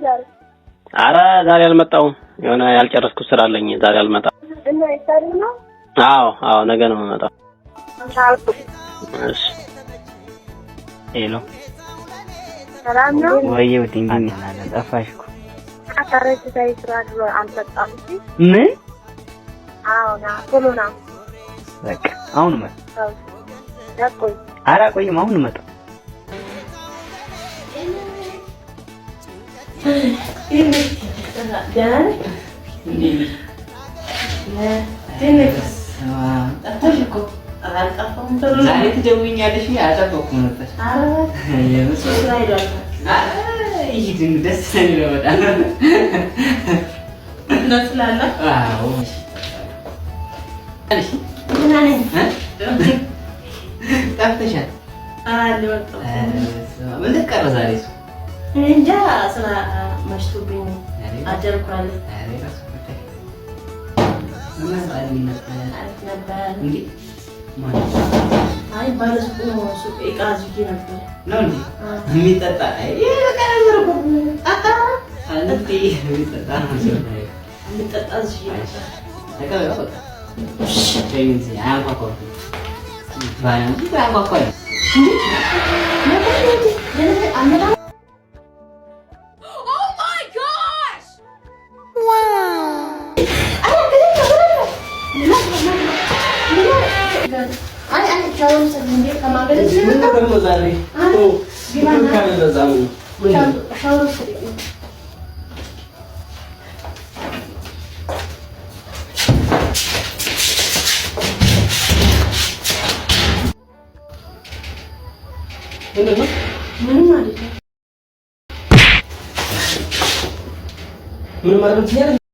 ኧረ ዛሬ አልመጣሁም። የሆነ ያልጨረስኩት ስራ አለኝ ዛሬ አልመጣም። እና ይታሪ ነው? አዎ ነገ ነው የምመጣው። እሺ ሄሎ ሰላም ነው ወይ? ወዲንኝ ጠፋሽ እኮ አታረጅ ሳይስራድ አንተጣም እሺ? ምን? አዎ ና ቶሎ ና። በቃ አሁን መጣ። ያቆይ ኧረ ቆይም አሁን መጣ። ዛሬ ትደውኛለሽ? አልጠበኩም ነበር። ደስ የሚለው በጣም ጠፍተሻል። ምን ልትቀር ዛሬ? እንጃ ስራ መሽቶብኝ አደርኳል። አይ ባለሱቁ ሱቅ ዕቃ ይዤ ነበር ነው እንዴ? የሚጠጣ ምን ማለት ነው?